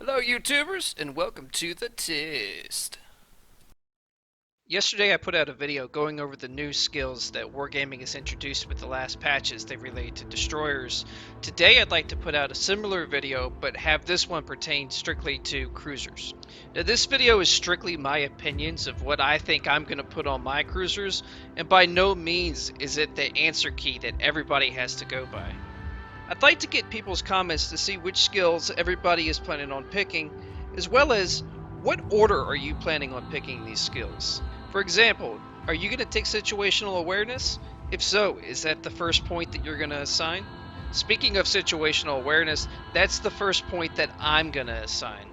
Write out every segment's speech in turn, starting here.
Hello, YouTubers, and welcome to the test. Yesterday I put out a video going over the new skills that Wargaming has introduced with the last patches they relate to destroyers. Today I'd like to put out a similar video, but have this one pertain strictly to cruisers. Now this video is strictly my opinions of what I think I'm going to put on my cruisers, and by no means is it the answer key that everybody has to go by. I'd like to get people's comments to see which skills everybody is planning on picking, as well as what order are you planning on picking these skills. For example, are you going to take situational awareness? If so, is that the first point that you're going to assign? Speaking of situational awareness, that's the first point that I'm going to assign.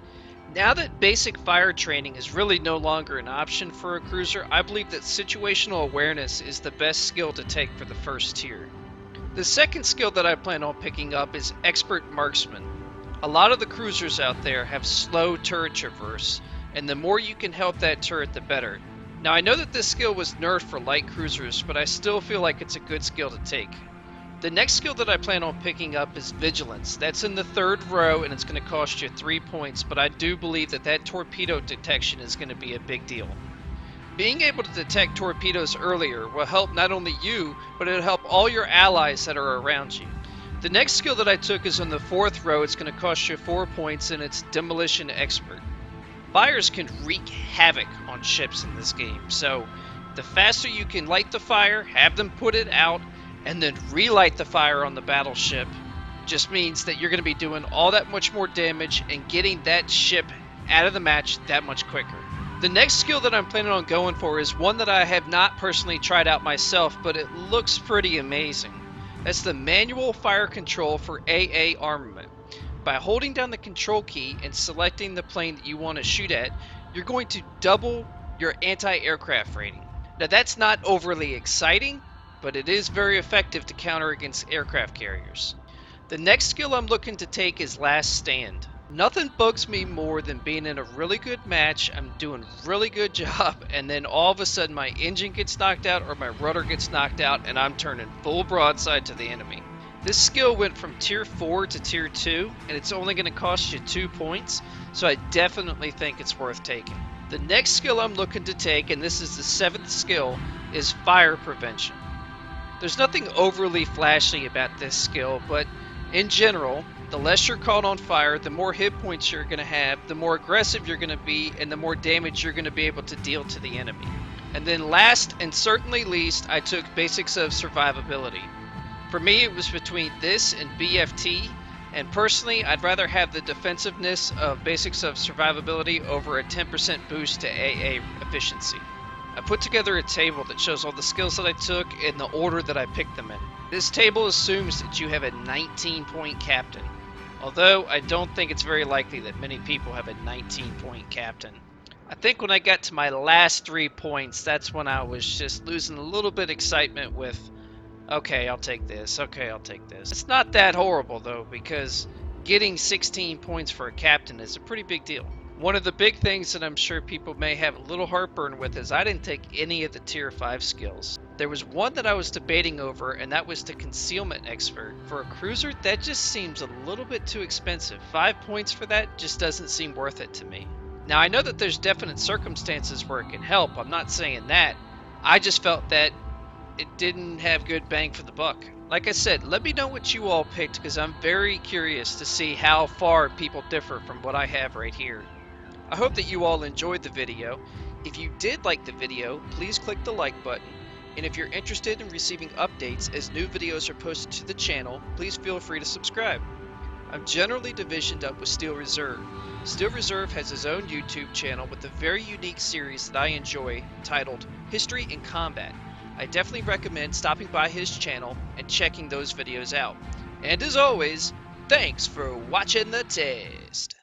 Now that basic fire training is really no longer an option for a cruiser, I believe that situational awareness is the best skill to take for the first tier. The second skill that I plan on picking up is Expert Marksman. A lot of the cruisers out there have slow turret traverse, and the more you can help that turret, the better. Now I know that this skill was nerfed for light cruisers, but I still feel like it's a good skill to take. The next skill that I plan on picking up is Vigilance. That's in the third row, and it's going to cost you 3 points, but I do believe that torpedo detection is going to be a big deal. Being able to detect torpedoes earlier will help not only you, but it'll help all your allies that are around you. The next skill that I took is on the fourth row. It's going to cost you 4 points, and it's Demolition Expert. Fires can wreak havoc on ships in this game, so the faster you can light the fire, have them put it out, and then relight the fire on the battleship just means that you're going to be doing all that much more damage and getting that ship out of the match that much quicker. The next skill that I'm planning on going for is one that I have not personally tried out myself, but it looks pretty amazing. That's the manual fire control for AA armament. By holding down the control key and selecting the plane that you want to shoot at, you're going to double your anti-aircraft rating. Now that's not overly exciting, but it is very effective to counter against aircraft carriers. The next skill I'm looking to take is Last Stand. Nothing bugs me more than being in a really good match, I'm doing a really good job, and then all of a sudden my engine gets knocked out or my rudder gets knocked out and I'm turning full broadside to the enemy. This skill went from tier 4 to tier 2, and it's only going to cost you 2 points, so I definitely think it's worth taking. The next skill I'm looking to take, and this is the 7th skill, is Fire Prevention. There's nothing overly flashy about this skill, but in general, the less you're caught on fire, the more hit points you're going to have, the more aggressive you're going to be, and the more damage you're going to be able to deal to the enemy. And then last and certainly least, I took Basics of Survivability. For me, it was between this and BFT, and personally, I'd rather have the defensiveness of Basics of Survivability over a 10% boost to AA efficiency. I put together a table that shows all the skills that I took in the order that I picked them in. This table assumes that you have a 19-point captain, although I don't think it's very likely that many people have a 19-point captain. I think when I got to my last 3 points, that's when I was just losing a little bit of excitement with, okay, I'll take this, okay, I'll take this. It's not that horrible though, because getting 16 points for a captain is a pretty big deal. One of the big things that I'm sure people may have a little heartburn with is I didn't take any of the tier 5 skills. There was one that I was debating over, and that was the Concealment Expert. For a cruiser, that just seems a little bit too expensive. 5 points for that just doesn't seem worth it to me. Now I know that there's definite circumstances where it can help, I'm not saying that. I just felt that it didn't have good bang for the buck. Like I said, let me know what you all picked, because I'm very curious to see how far people differ from what I have right here. I hope that you all enjoyed the video. If you did like the video, please click the like button. And if you're interested in receiving updates as new videos are posted to the channel, please feel free to subscribe. I'm generally divisioned up with Steel Reserve. Steel Reserve has his own YouTube channel with a very unique series that I enjoy titled History in Combat. I definitely recommend stopping by his channel and checking those videos out. And as always, thanks for watching the test.